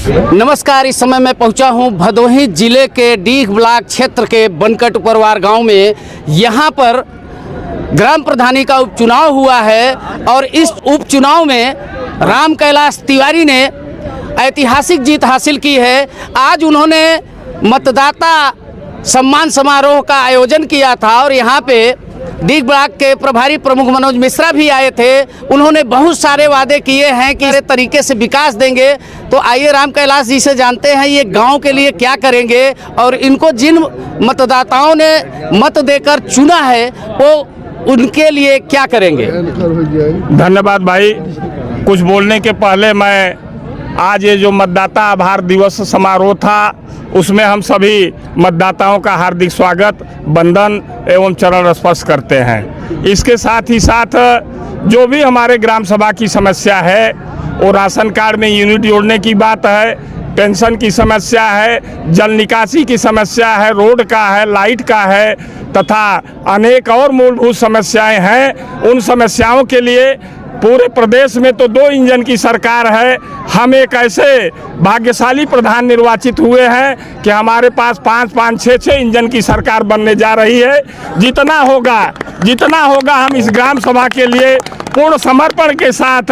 नमस्कार। इस समय मैं पहुंचा हूं भदोही जिले के डीह ब्लॉक क्षेत्र के बनकट उपरवार गांव में। यहां पर ग्राम प्रधानी का उपचुनाव हुआ है और इस उपचुनाव में राम कैलाश तिवारी ने ऐतिहासिक जीत हासिल की है। आज उन्होंने मतदाता सम्मान समारोह का आयोजन किया था और यहाँ पे डीह ब्लॉक के प्रभारी प्रमुख मनोज मिश्रा भी आए थे। उन्होंने बहुत सारे वादे किए हैं कि इस तरीके से विकास देंगे। तो आइए राम कैलाश जी से जानते हैं ये गांव के लिए क्या करेंगे और इनको जिन मतदाताओं ने मत देकर चुना है वो उनके लिए क्या करेंगे। धन्यवाद भाई। कुछ बोलने के पहले मैं आज ये जो मतदाता आभार दिवस समारोह था उसमें हम सभी मतदाताओं का हार्दिक स्वागत, वंदन एवं चरण स्पर्श करते हैं। इसके साथ ही साथ जो भी हमारे ग्राम सभा की समस्या है वो राशन कार्ड में यूनिट जोड़ने की बात है, पेंशन की समस्या है, जल निकासी की समस्या है, रोड का है, लाइट का है तथा अनेक और मूलभूत समस्याएं हैं। उन समस्याओं के लिए पूरे प्रदेश में तो 2 इंजन की सरकार है। हम एक ऐसे भाग्यशाली प्रधान निर्वाचित हुए हैं कि हमारे पास 5-5, 6-6 इंजन की सरकार बनने जा रही है। जितना होगा हम इस ग्राम सभा के लिए पूर्ण समर्पण के साथ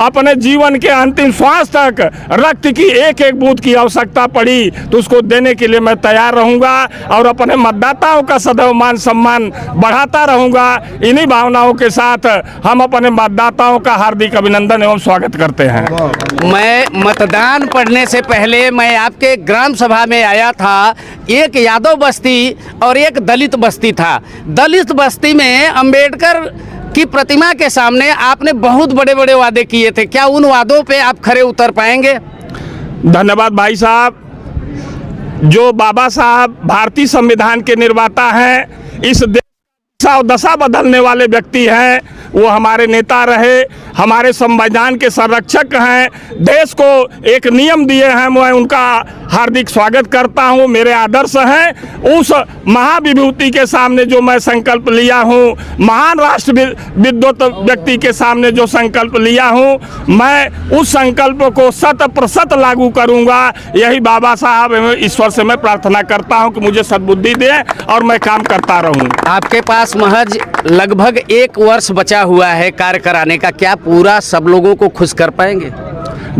अपने जीवन के अंतिम श्वास तक रक्त की एक एक बूंद की आवश्यकता पड़ी तो उसको देने के लिए मैं तैयार रहूंगा और अपने मतदाताओं का सदैव मान सम्मान बढ़ाता रहूंगा। इन्हीं भावनाओं के साथ हम अपने मतदाताओं का हार्दिक अभिनंदन एवं स्वागत करते हैं। मैं मतदान पड़ने से पहले मैं आपके ग्राम सभा में आया था। एक यादव बस्ती और एक दलित बस्ती था। दलित बस्ती में अंबेडकर की प्रतिमा के सामने आपने बहुत बड़े बड़े वादे किए थे। क्या उन वादों पे आप खरे उतर पाएंगे? धन्यवाद भाई साहब। जो बाबा साहब भारतीय संविधान के निर्माता हैं, इस देश और दशा बदलने वाले व्यक्ति हैं, वो हमारे नेता रहे, हमारे संविधान के संरक्षक हैं, देश को एक नियम दिए हैं। मैं उनका हार्दिक स्वागत करता हूं। मेरे आदर्श हैं। उस महाविभूति के सामने जो मैं संकल्प लिया हूं, महान राष्ट्र विद्वत व्यक्ति के सामने जो संकल्प लिया हूं, मैं उस संकल्प को 100% लागू करूंगा। यही बाबा साहब एवं ईश्वर से मैं प्रार्थना करता हूं कि मुझे सद्बुद्धि दे और मैं काम करता रहूं। आपके पास महज लगभग 1 वर्ष बचा हुआ है कार्य कराने का। क्या पूरा सब लोगों को खुश कर पाएंगे?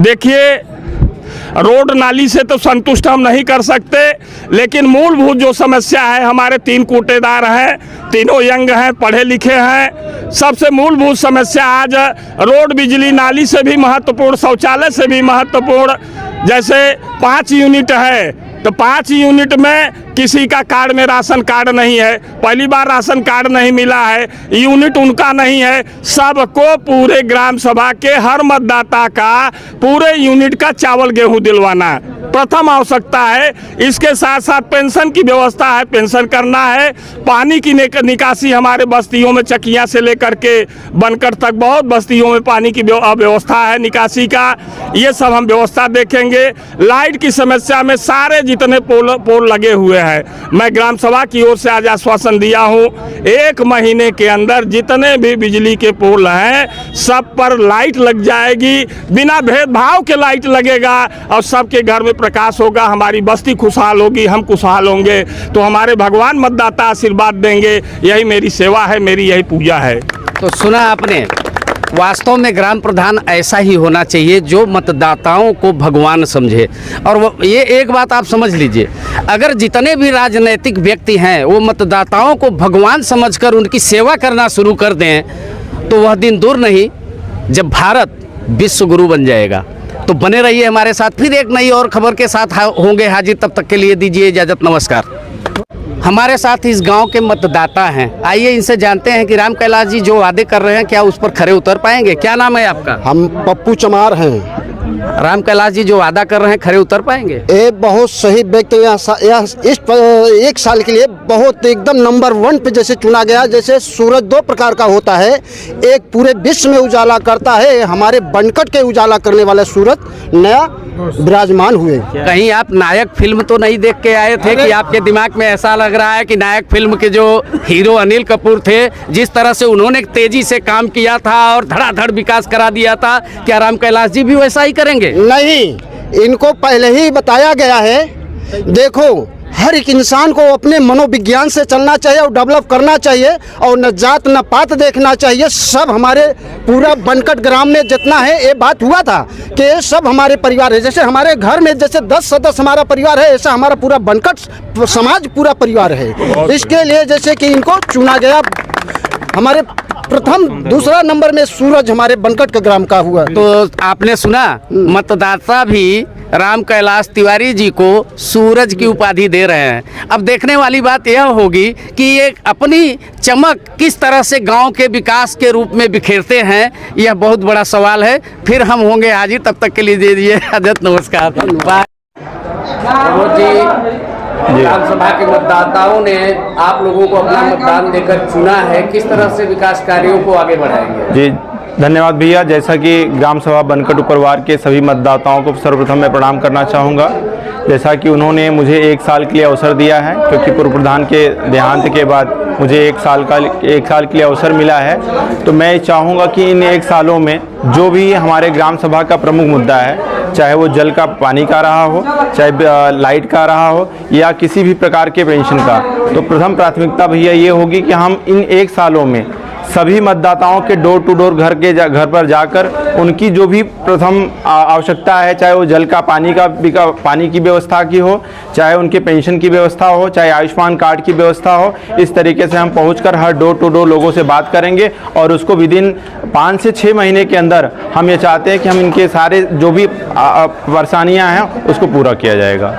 देखिए, रोड नाली से तो संतुष्ट हम नहीं कर सकते, लेकिन मूलभूत जो समस्या है, हमारे 3 कोटेदार हैं, तीनों यंग हैं, पढ़े लिखे हैं। सबसे मूलभूत समस्या आज रोड, बिजली, नाली से भी महत्वपूर्ण, शौचालय से भी महत्वपूर्ण। जैसे 5 यूनिट है तो 5 यूनिट में किसी का कार्ड में राशन कार्ड नहीं है, पहली बार राशन कार्ड नहीं मिला है, यूनिट उनका नहीं है। सबको पूरे ग्राम सभा के हर मतदाता का पूरे यूनिट का चावल गेहूं दिलवाना प्रथम आवश्यकता है। इसके साथ साथ पेंशन की व्यवस्था है, पेंशन करना है। पानी की निकासी हमारे बस्तियों में चकिया से लेकर के बनकर तक बहुत बस्तियों में पानी की व्यवस्था है, निकासी का, ये सब हम व्यवस्था देखेंगे। लाइट की समस्या में सारे जितने पोल लगे हुए हैं, मैं ग्राम सभा की ओर से आज आश्वासन दिया हूं, 1 महीने के अंदर जितने भी बिजली के पोल हैं सब पर लाइट लग जाएगी। बिना भेदभाव के लाइट लगेगा और सबके घर में प्रकाश होगा। हमारी बस्ती खुशहाल होगी, हम खुशहाल होंगे तो हमारे भगवान मतदाता आशीर्वाद देंगे। यही मेरी सेवा है, मेरी यही पूजा है। तो सुना आपने, वास्तव में ग्राम प्रधान ऐसा ही होना चाहिए जो मतदाताओं को भगवान समझे। और ये एक बात आप समझ लीजिए, अगर जितने भी राजनीतिक व्यक्ति हैं वो मतदाताओं को भगवान समझकर उनकी सेवा करना शुरू कर दें तो वह दिन दूर नहीं जब भारत विश्व गुरु बन जाएगा। तो बने रहिए हमारे साथ, फिर एक नई और खबर के साथ होंगे हाजिर। तब तक के लिए दीजिए इजाज़त, नमस्कार। हमारे साथ इस गांव के मतदाता हैं, आइए इनसे जानते हैं कि राम कैलाश जी जो वादे कर रहे हैं क्या उस पर खरे उतर पाएंगे। क्या नाम है आपका? हम पप्पू चमार हैं। राम कैलाश जी जो वादा कर रहे हैं खरे उतर पाएंगे? ये बहुत सही व्यक्ति इस 1 साल के लिए बहुत एकदम नंबर 1 पे जैसे चुना गया। जैसे सूरज 2 प्रकार का होता है, एक पूरे विश्व में उजाला करता है, हमारे बनकट के उजाला करने वाले सूरज नया विराजमान हुए। कहीं आप नायक फिल्म तो नहीं देख के आए थे कि आपके दिमाग में ऐसा लग रहा है कि नायक फिल्म के जो हीरो अनिल कपूर थे, जिस तरह से उन्होंने तेजी से काम किया था और धड़ाधड़ विकास करा दिया था, क्या राम कैलाश जी भी वैसा ही करेंगे? नहीं, इनको पहले ही बताया गया है। देखो, हर एक इंसान को अपने मनोविज्ञान से चलना चाहिए और डेवलप करना चाहिए और न जात न पात देखना चाहिए। सब हमारे पूरा बनकट ग्राम में जितना है, ये बात हुआ था कि ये सब हमारे परिवार है। जैसे हमारे घर में जैसे 10 सदस्य हमारा परिवार है, ऐसा हमारा पूरा बनकट समाज पूरा परिवार है। इसके लिए जैसे कि इनको चुना गया। हमारे प्रथम दूसरा नंबर में सूरज हमारे बनकट के ग्राम का हुआ। तो आपने सुना, मतदाता भी राम कैलाश तिवारी जी को सूरज की उपाधि दे रहे हैं। अब देखने वाली बात यह होगी कि ये अपनी चमक किस तरह से गांव के विकास के रूप में बिखेरते हैं, यह बहुत बड़ा सवाल है। फिर हम होंगे हाजिर, तब तक के लिए दे दिए इजाजत, नमस्कार, बाय। विधानसभा के मतदाताओं ने आप लोगों को अपना मतदान देकर चुना है, किस तरह से विकास कार्यों को आगे बढ़ाएंगे? जी धन्यवाद भैया। जैसा कि ग्राम सभा बनकट उपरवार के सभी मतदाताओं को सर्वप्रथम मैं प्रणाम करना चाहूँगा। जैसा कि उन्होंने मुझे 1 साल के लिए अवसर दिया है, क्योंकि पूर्व प्रधान के देहांत के बाद मुझे 1 साल के लिए अवसर मिला है। तो मैं चाहूँगा कि इन 1 सालों में जो भी हमारे ग्राम सभा का प्रमुख मुद्दा है, चाहे वो जल का पानी का रहा हो, चाहे लाइट का रहा हो, या किसी भी प्रकार के पेंशन का, तो प्रथम प्राथमिकता भैया ये होगी कि हम इन 1 सालों में सभी मतदाताओं के डोर टू डोर घर पर जाकर उनकी जो भी प्रथम आवश्यकता है, चाहे वो जल का पानी की व्यवस्था की हो, चाहे उनके पेंशन की व्यवस्था हो, चाहे आयुष्मान कार्ड की व्यवस्था हो, इस तरीके से हम पहुंचकर हर डोर टू डोर लोगों से बात करेंगे और उसको विदिन 5 से 6 महीने के अंदर हम ये चाहते हैं कि हम इनके सारे जो भी परेशानियाँ हैं उसको पूरा किया जाएगा।